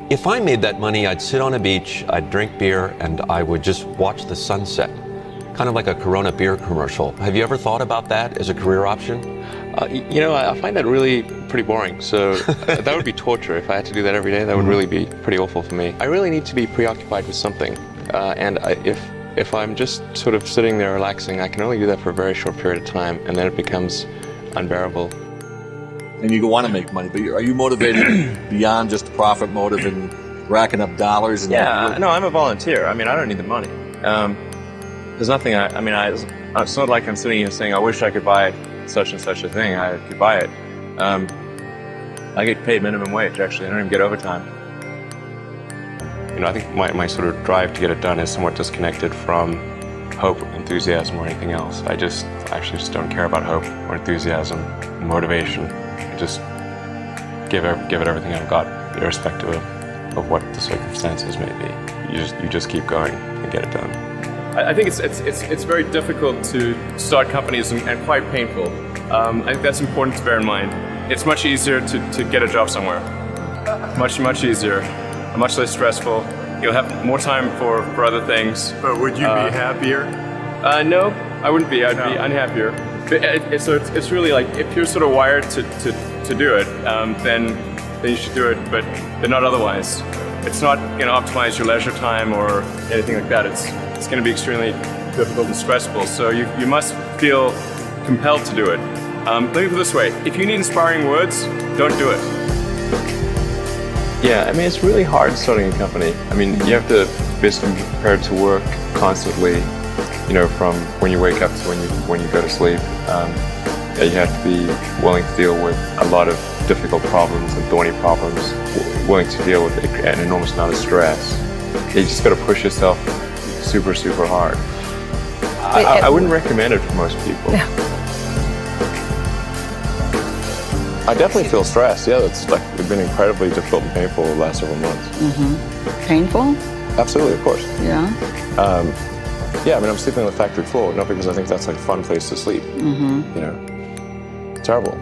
If I made that money, I'd sit on a beach, I'd drink beer, and I would just watch the sunset. Kind of like a Corona beer commercial. Have you ever thought about that as a career option? You know, I find that really pretty boring. So that would be torture. If I had to do that every day, that would really be pretty awful for me. I really need to be preoccupied with something. If I'm just sort of sitting there relaxing, I can only do that for a very short period of time, and then it becomes unbearable. And you want to make money, but are you motivated beyond just the profit motive and racking up dollars? And yeah, no, I'm a volunteer. I mean, I don't need the money. There's nothing, it's not like I'm sitting here saying, I wish I could buy such and such a thing. I could buy it. I get paid minimum wage, actually. I don't even get overtime. You know, I think my sort of drive to get it done is somewhat disconnected from hope, enthusiasm, or anything else. I actually just don't care about hope or enthusiasm, motivation. I just give it everything I've got, irrespective of what the circumstances may be. You just keep going and get it done. I think it's very difficult to start companies and quite painful. I think that's important to bear in mind. It's much easier to get a job somewhere. Much easier, much less stressful. You'll have more time for other things. But would you be happier? No, I wouldn't be. I'd be unhappier. But so it's really like, if you're sort of wired to do it, then you should do it, but not otherwise. It's not going to optimize your leisure time or anything like that. It's going to be extremely difficult and stressful. So you must feel compelled to do it. Let me put it this way: if you need inspiring words, don't do it. Yeah, I mean, it's really hard starting a company. I mean, you have to basically be prepared to work constantly, you know, from when you wake up to when you go to sleep. You have to be willing to deal with a lot of difficult problems and thorny problems, willing to deal with an enormous amount of stress. You just got to push yourself super hard. I wouldn't recommend it for most people. Yeah. I definitely feel stressed. Yeah, it's been incredibly difficult and painful the last several months. Mm-hmm. Painful? Absolutely, of course. Yeah. Yeah, I mean, I'm sleeping on the factory floor, not because I think that's like a fun place to sleep. Mm-hmm. You know, terrible.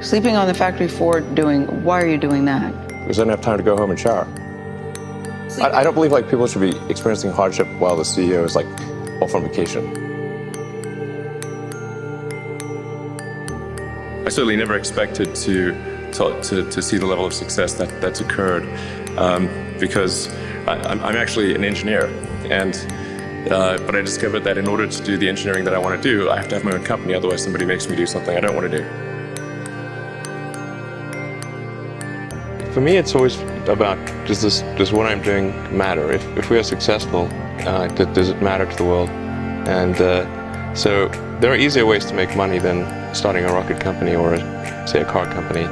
Sleeping on the factory floor, why are you doing that? Because I don't have time to go home and shower. I don't believe like people should be experiencing hardship while the CEO is like off on vacation. I certainly never expected to see the level of success that's occurred, because I'm actually an engineer, but I discovered that in order to do the engineering that I want to do, I have to have my own company. Otherwise, somebody makes me do something I don't want to do. For me, it's always about, does what I'm doing matter? If we are successful, does it matter to the world? And so there are easier ways to make money than starting a rocket company or, say, a car company.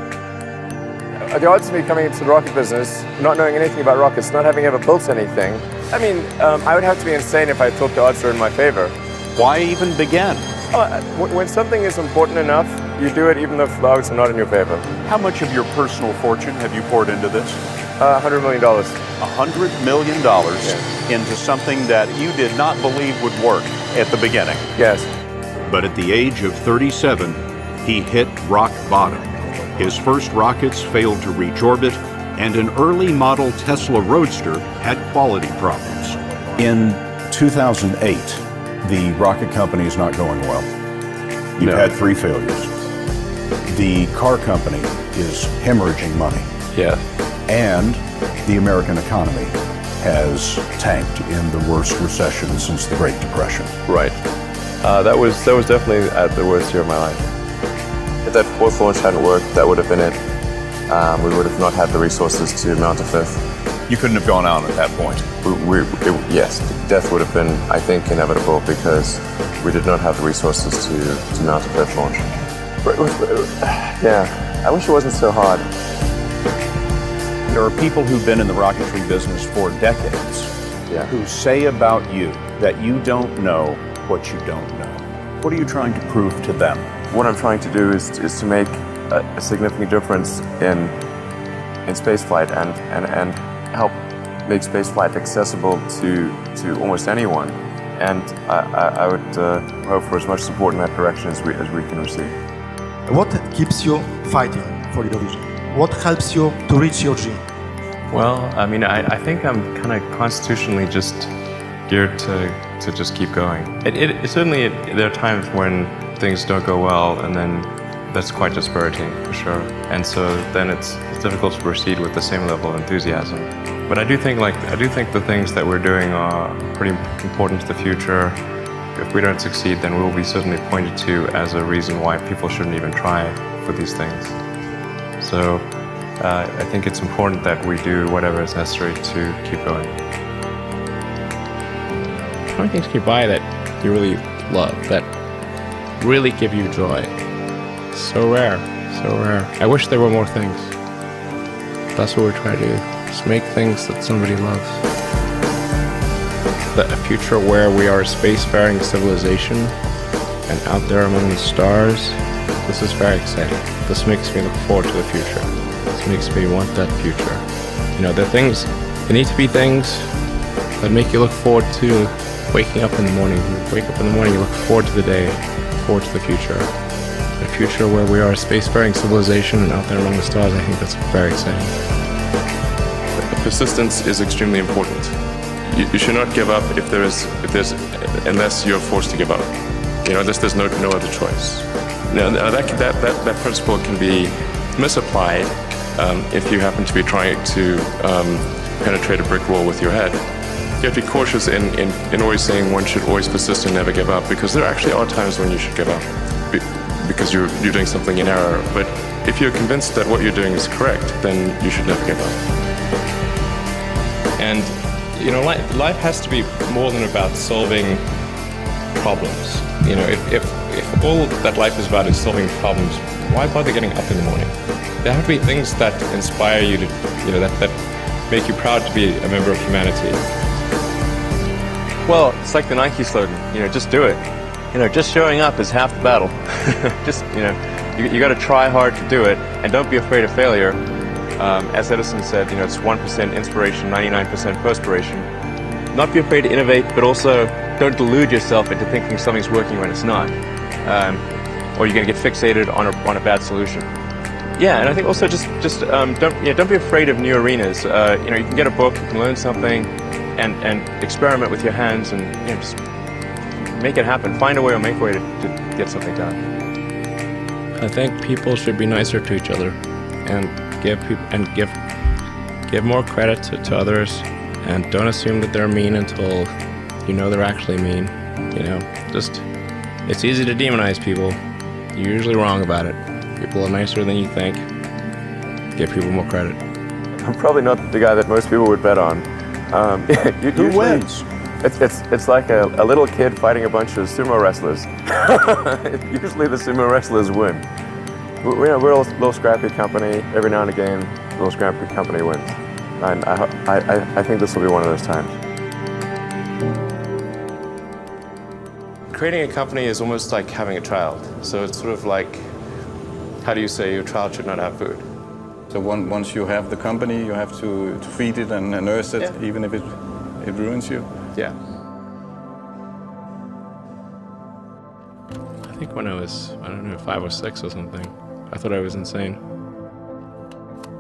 The odds of me coming into the rocket business, not knowing anything about rockets, not having ever built anything, I mean, I would have to be insane if I thought the odds were in my favor. Why even begin? When something is important enough, you do it even if the odds are not in your favor. How much of your personal fortune have you poured into this? $100 million. $100 million into something that you did not believe would work at the beginning. Yes. But at the age of 37, he hit rock bottom. His first rockets failed to reach orbit, and an early model Tesla Roadster had quality problems. In 2008, the rocket company is not going well. You've had 3 failures. The car company is hemorrhaging money. Yeah. And the American economy has tanked in the worst recession since the Great Depression. Right. That was definitely at the worst year of my life. If that fourth launch hadn't worked, that would have been it. We would have not had the resources to mount a fifth. You couldn't have gone on at that point. Yes, death would have been, I think, inevitable because we did not have the resources to mount a fifth launch. Yeah, I wish it wasn't so hard. There are people who've been in the rocketry business for decades who say about you that you don't know what you don't know. What are you trying to prove to them? What I'm trying to do is to make a significant difference in spaceflight and help make spaceflight accessible to almost anyone. And I would hope for as much support in that direction as we can receive. What keeps you fighting for your vision? What helps you to reach your dream? Well, I mean, I think I'm kind of constitutionally just geared to just keep going. Certainly, there are times when things don't go well, and then that's quite dispiriting, for sure. And so then it's difficult to proceed with the same level of enthusiasm. But I do think the things that we're doing are pretty important to the future. If we don't succeed, then we'll be certainly pointed to as a reason why people shouldn't even try for these things. So I think it's important that we do whatever is necessary to keep going. How many things can you buy that you really love, that really give you joy? So rare, so rare. I wish there were more things. That's what we're trying to do, just make things that somebody loves. A future where we are a spacefaring civilization and out there among the stars, this is very exciting. This makes me look forward to the future. This makes me want that future. You know, there are things, there need to be things that make you look forward to waking up in the morning. You wake up in the morning, you look forward to the day, forward to the future. A future where we are a spacefaring civilization and out there among the stars, I think that's very exciting. Persistence is extremely important. You should not give up unless you're forced to give up. You know, there's no other choice. Now that principle can be misapplied if you happen to be trying to penetrate a brick wall with your head. You have to be cautious in always saying one should always persist and never give up, because there actually are times when you should give up because you're doing something in error. But if you're convinced that what you're doing is correct, then you should never give up. And you know, life has to be more than about solving problems. You know, if all that life is about is solving problems, why bother getting up in the morning? There have to be things that inspire you to, you know, that make you proud to be a member of humanity. Well, it's like the Nike slogan, you know, just do it. You know, just showing up is half the battle. Just, you know, you got to try hard to do it, and don't be afraid of failure. As Edison said, you know, it's 1% inspiration, 99% perspiration. Not be afraid to innovate, but also don't delude yourself into thinking something's working when it's not. Or you're going to get fixated on a bad solution. Yeah, and I think also just don't be afraid of new arenas. You know, you can get a book, you can learn something, and experiment with your hands, and you know, just make it happen. Find a way or make a way to get something done. I think people should be nicer to each other, and give more credit to others, and don't assume that they're mean until you know they're actually mean. You know, just it's easy to demonize people. You're usually wrong about it. People are nicer than you think. Give people more credit. I'm probably not the guy that most people would bet on. Who wins? It's like a little kid fighting a bunch of sumo wrestlers. Usually the sumo wrestlers win. We're a little scrappy company. Every now and again, a little scrappy company wins. And I think this will be one of those times. Creating a company is almost like having a child. So it's sort of like, how do you say your child should not have food? So once you have the company, you have to feed it and nurse it, yeah, even if it ruins you? Yeah. I think when I was, I don't know, 5 or 6 or something, I thought I was insane.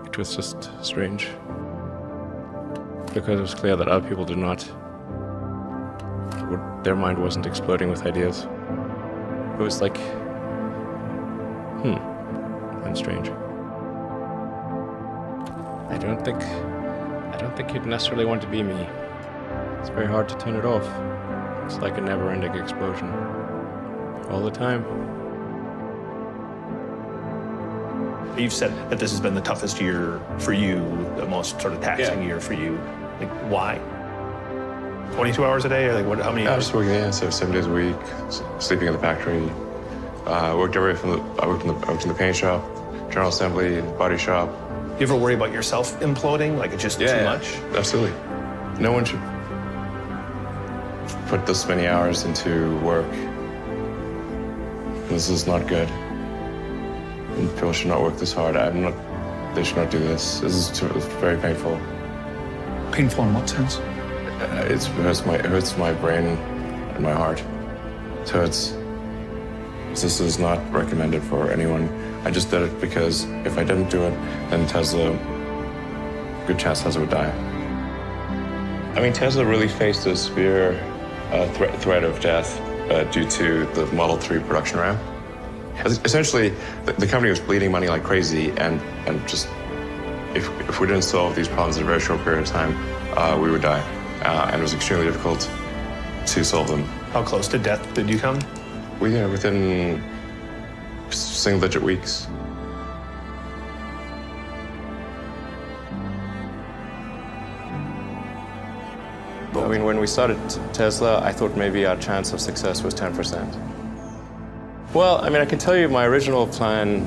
It was just strange. Because it was clear that other people did not, their mind wasn't exploding with ideas. It was like, I'm strange. I don't think you'd necessarily want to be me. It's very hard to turn it off. It's like a never-ending explosion. All the time. You've said that this has been the toughest year for you, the most sort of taxing year for you. Like, why? 22 hours a day, or like what? How many hours? I was working, yeah, so 7 days a week, sleeping in the factory. I worked in the paint shop, general assembly, body shop. You ever worry about yourself imploding? Like it's just too much? Absolutely. No one should put this many hours into work. This is not good. And people should not work this hard. They should not do this. It's very painful. Painful in what sense? It hurts my brain and my heart. So this is not recommended for anyone. I just did it because if I didn't do it, then Tesla good chance Tesla would die. I mean, Tesla really faced a severe threat of death due to the Model 3 production ramp. Essentially, the company was bleeding money like crazy, and just if we didn't solve these problems in a very short period of time, we would die. And it was extremely difficult to solve them. How close to death did you come? Within single-digit weeks. I mean, when we started Tesla, I thought maybe our chance of success was 10%. Well, I mean, I can tell you my original plan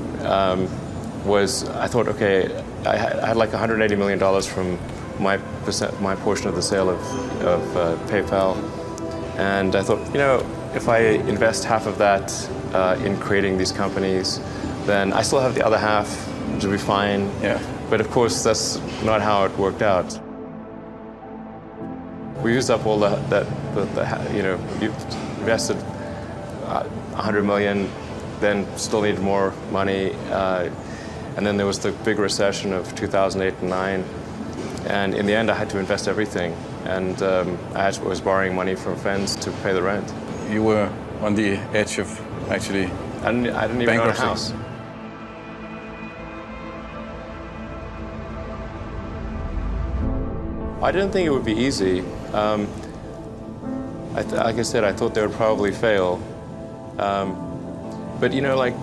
was, I thought, okay, I had like $180 million from my portion of the sale of PayPal. And I thought, you know, if I invest half of that in creating these companies, then I still have the other half to be fine. Yeah. But of course, that's not how it worked out. We used up all you know, you invested 100 million, then still needed more money. And then there was the big recession of 2008 and 9. And in the end, I had to invest everything. And I was borrowing money from friends to pay the rent. You were on the edge of actually I didn't even own a house. I didn't think it would be easy. Like I said, I thought they would probably fail. But you know, like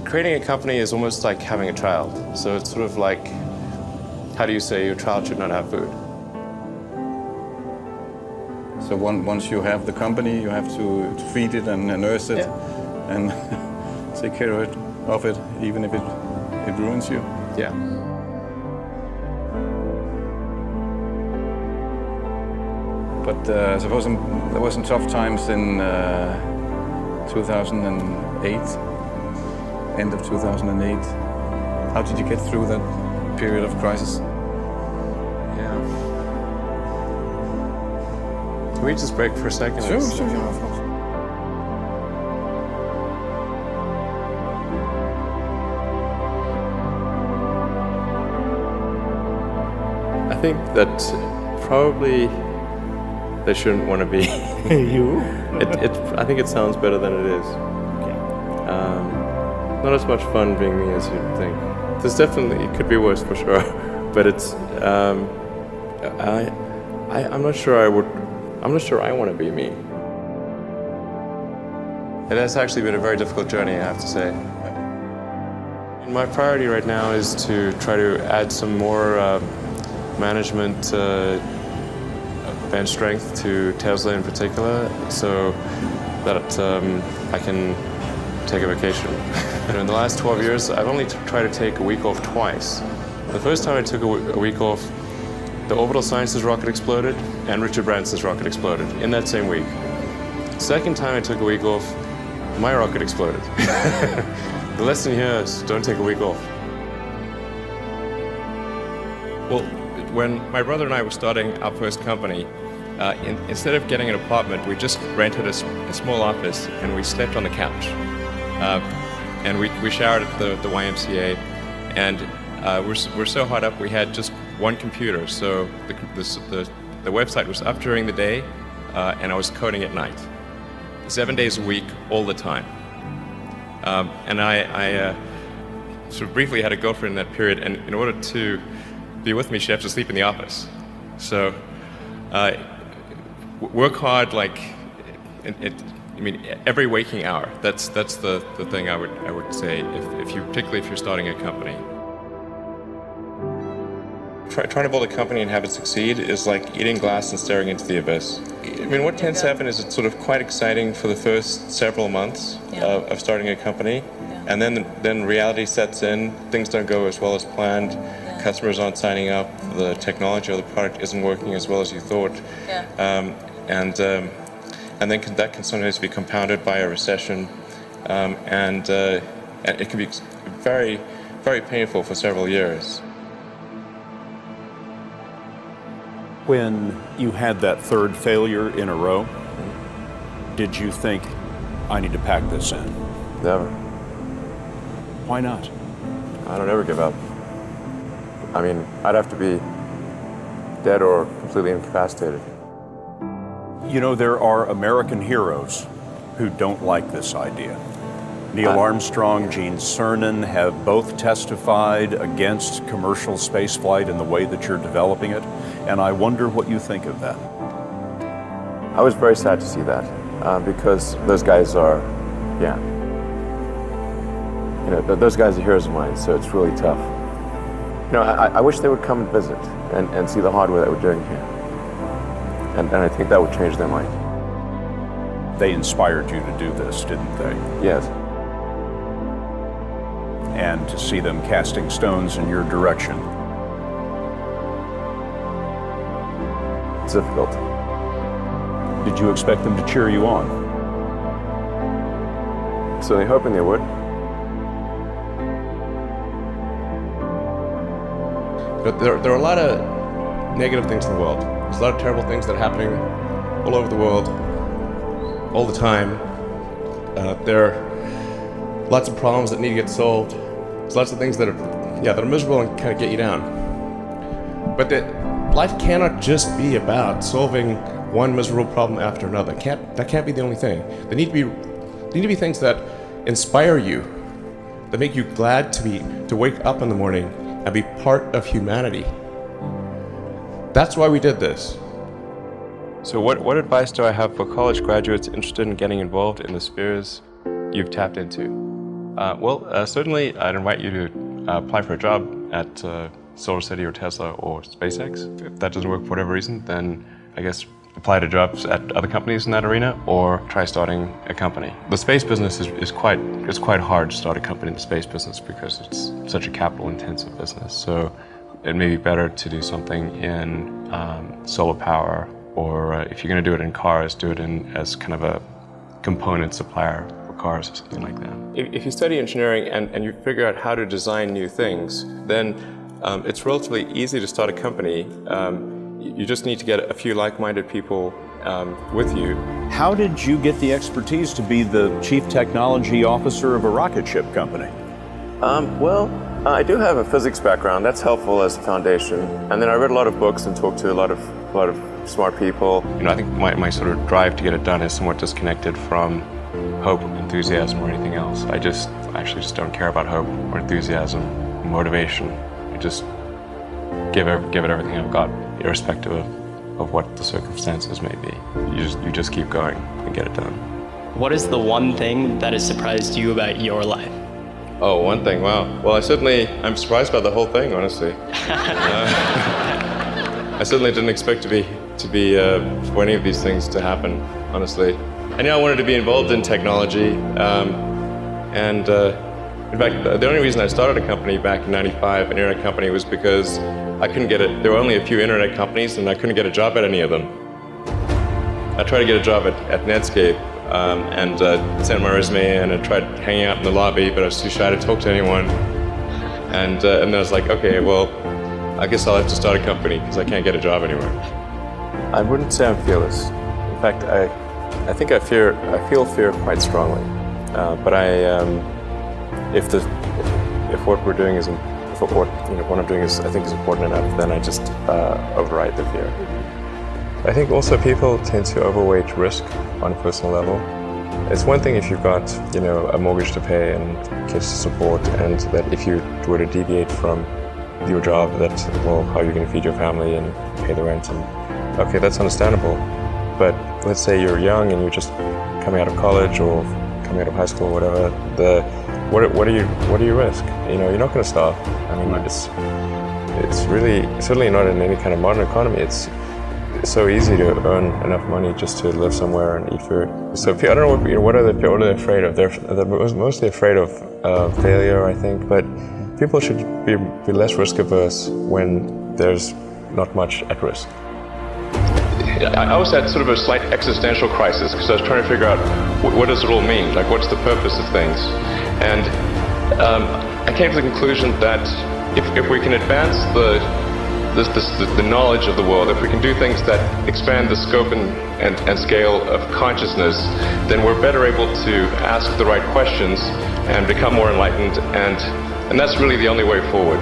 creating a company is almost like having a child. So it's sort of like, how do you say your child should not have food? So once you have the company, you have to feed it and nurse it, and take care of it, even if it ruins you. Yeah. But I suppose there were some tough times in 2008, end of 2008. How did you get through that period of crisis? Yeah. Can we just break for a second? Sure, of course. I think that probably they shouldn't want to be. You? I think it sounds better than it is. Okay. Not as much fun being me as you'd think. There's definitely, it could be worse for sure, but it's, I'm not sure I want to be me. It has actually been a very difficult journey, I have to say. My priority right now is to try to add some more management bench strength to Tesla in particular, so that I can take a vacation. In the last 12 years, I've only tried to take a week off twice. The first time I took a week off, the Orbital Sciences rocket exploded and Richard Branson's rocket exploded in that same week. Second time I took a week off, my rocket exploded. The lesson here is don't take a week off. Well, when my brother and I were starting our first company, instead of getting an apartment, we just rented a small office and we slept on the couch. And we showered at the YMCA, and we're so hot up we had just one computer. So the website was up during the day, and I was coding at night, 7 days a week, all the time. And I sort of briefly had a girlfriend in that period, and in order to be with me, she'd have to sleep in the office. So work hard, like every waking hour. That's the thing I would say particularly if you're starting a company. Trying to build a company and have it succeed is like eating glass and staring into the abyss. I mean, what tends to happen is it's sort of quite exciting for the first several months of starting a company, and then reality sets in. Things don't go as well as planned. Customers aren't signing up. The technology or the product isn't working as well as you thought. And then that can sometimes be compounded by a recession, and it can be very, very painful for several years. When you had that third failure in a row, did you think, I need to pack this in? Never. Why not? I don't ever give up. I mean, I'd have to be dead or completely incapacitated. You know, there are American heroes who don't like this idea. Neil Armstrong, Gene Cernan have both testified against commercial spaceflight in the way that you're developing it, and I wonder what you think of that. I was very sad to see that because those guys are, those guys are heroes of mine, so it's really tough. I wish they would come and visit and see the hardware that we're doing here. And I think that would change their mind. They inspired you to do this, didn't they? Yes. And to see them casting stones in your direction. It's difficult. Did you expect them to cheer you on? Certainly hoping they would. But there are a lot of negative things in the world. There's a lot of terrible things that are happening all over the world, all the time. There are lots of problems that need to get solved. There's lots of things that are miserable and kind of get you down. But life cannot just be about solving one miserable problem after another. That can't be the only thing. There need to be things that inspire you, that make you glad to wake up in the morning and be part of humanity. That's why we did this. So what advice do I have for college graduates interested in getting involved in the spheres you've tapped into? Certainly I'd invite you to apply for a job at SolarCity or Tesla or SpaceX. If that doesn't work for whatever reason, then I guess apply to jobs at other companies in that arena or try starting a company. The space business is quite hard to start a company in the space business because it's such a capital intensive business. So it may be better to do something in solar power, or if you're going to do it in cars, do it as kind of a component supplier for cars or something like that. If you study engineering and you figure out how to design new things, then it's relatively easy to start a company. You just need to get a few like-minded people with you. How did you get the expertise to be the chief technology officer of a rocket ship company? I do have a physics background. That's helpful as a foundation. And then I read a lot of books and talked to a lot of smart people. I think my sort of drive to get it done is somewhat disconnected from hope, enthusiasm, or anything else. I actually just don't care about hope or enthusiasm, or motivation. I just give it everything I've got, irrespective of what the circumstances may be. You just keep going and get it done. What is the one thing that has surprised you about your life? Oh, one thing, wow. Well, I'm surprised by the whole thing, honestly. I certainly didn't expect for any of these things to happen, honestly. I knew I wanted to be involved in technology, in fact, the only reason I started a company back in '95, an internet company, was because I couldn't get it. There were only a few internet companies, and I couldn't get a job at any of them. I tried to get a job at Netscape, and sent my resume in and tried hanging out in the lobby, but I was too shy to talk to anyone. And then I was like, okay, well, I guess I'll have to start a company because I can't get a job anywhere. I wouldn't say I'm fearless. In fact, I think I feel fear quite strongly. But if what we're doing is, what I'm doing is, I think, is important enough, then I just override the fear. I think also people tend to overweight risk on a personal level. It's one thing if you've got, a mortgage to pay and kids to support, and that if you were to deviate from your job, how are you going to feed your family and pay the rent? And okay, that's understandable. But let's say you're young and you're just coming out of college or coming out of high school or whatever. What do you risk? You're not going to starve. I mean, it's really certainly not in any kind of modern economy. It's so easy to earn enough money just to live somewhere and eat food. So I don't know what are they afraid of? They're mostly afraid of failure, I think. But people should be less risk averse when there's not much at risk. I was at sort of a slight existential crisis because I was trying to figure out what does it all mean? Like, what's the purpose of things? And I came to the conclusion that if we can advance the knowledge of the world, if we can do things that expand the scope and scale of consciousness, then we're better able to ask the right questions and become more enlightened, and that's really the only way forward.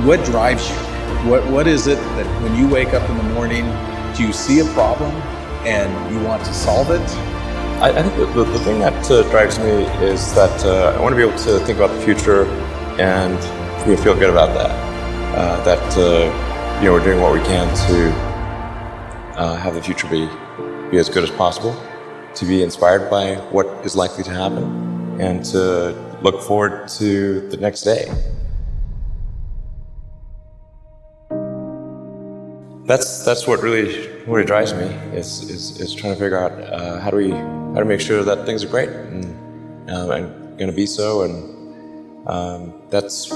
What drives you? What is it that when you wake up in the morning, do you see a problem and you want to solve it? I think the thing that drives me is that I want to be able to think about the future and feel good about that. We're doing what we can to have the future be as good as possible, to be inspired by what is likely to happen, and to look forward to the next day. That's what really drives me is trying to figure out how do we make sure that things are great and going to be so, and that's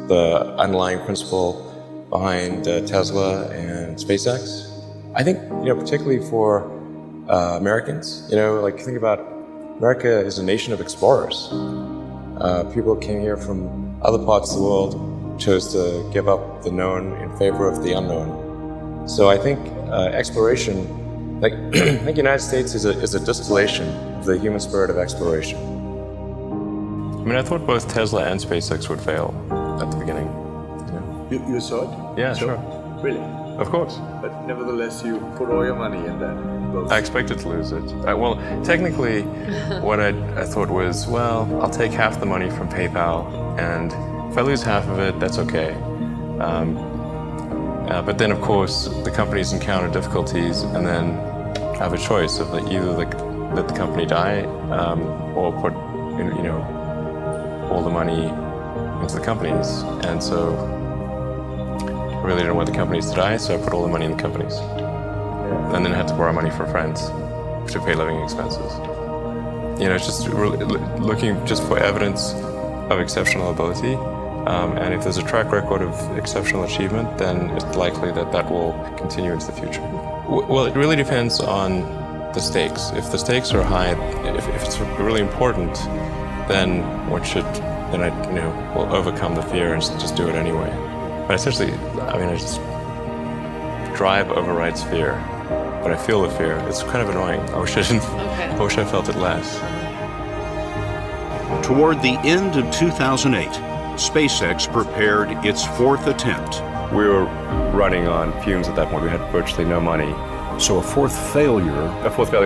the underlying principle behind Tesla and SpaceX. I think particularly for Americans, think about America is a nation of explorers. People came here from other parts of the world, chose to give up the known in favor of the unknown. So I think exploration, I think the United States is a distillation of the human spirit of exploration. I mean, I thought both Tesla and SpaceX would fail at the beginning. You saw it? Yeah, sure. Really? Of course. But nevertheless, you put all your money in that. I expected to lose it. Well, technically, what I thought was, well, I'll take half the money from PayPal, and if I lose half of it, that's okay. But then, of course, the companies encounter difficulties and then have a choice of either let the company die or put all the money into the companies. And so I really didn't want the companies to die, so I put all the money in the companies. And then I had to borrow money from friends to pay living expenses. It's just looking just for evidence of exceptional ability. And if there's a track record of exceptional achievement, then it's likely that will continue into the future. Well, it really depends on the stakes. If the stakes are high, if it's really important, then I will overcome the fear and just do it anyway. But essentially, drive overrides fear. But I feel the fear. It's kind of annoying. I wish I didn't. I wish I felt it less. Toward the end of 2008, SpaceX prepared its fourth attempt. We were running on fumes at that point. We had virtually no money. So a fourth failure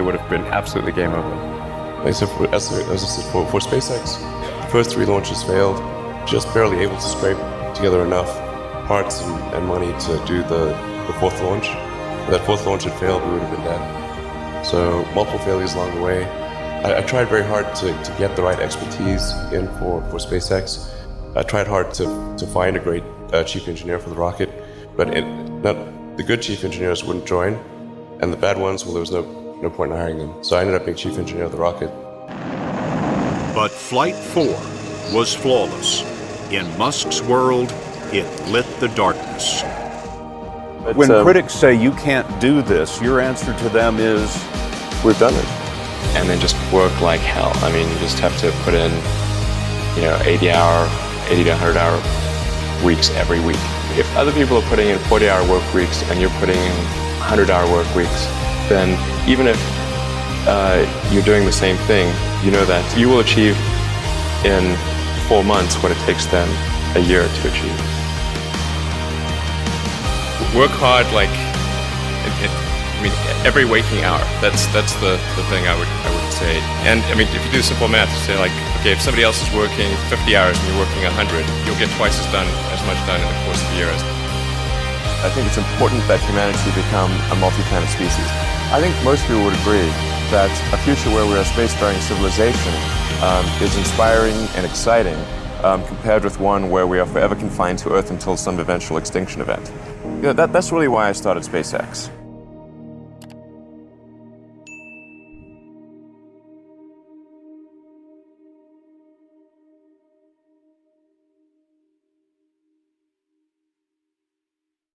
would have been absolutely game over. For SpaceX, the first 3 launches failed, just barely able to scrape together enough parts and money to do the fourth launch. If that fourth launch had failed, we would have been dead. So multiple failures along the way. I tried very hard to get the right expertise in for SpaceX. I tried hard to find a great chief engineer for the rocket, but the good chief engineers wouldn't join, and the bad ones, well, there was no point in hiring them. So I ended up being chief engineer of the rocket. But Flight 4 was flawless. In Musk's world, it lit the darkness. When critics say you can't do this, your answer to them is, we've done it. And then just work like hell. I mean, you just have to put in, 80 to 100-hour weeks every week. If other people are putting in 40-hour work weeks and you're putting in 100-hour work weeks, then even if you're doing the same thing, you know that you will achieve in 4 months what it takes them a year to achieve. Work hard, every waking hour. That's the thing I would say. And if you do simple math, you say okay, if somebody else is working 50 hours and you're working 100, you'll get twice as much done in the course of a year. I think it's important that humanity become a multi-planet species. I think most people would agree that a future where we're a spacefaring civilization is inspiring and exciting compared with one where we are forever confined to Earth until some eventual extinction event. That's really why I started SpaceX.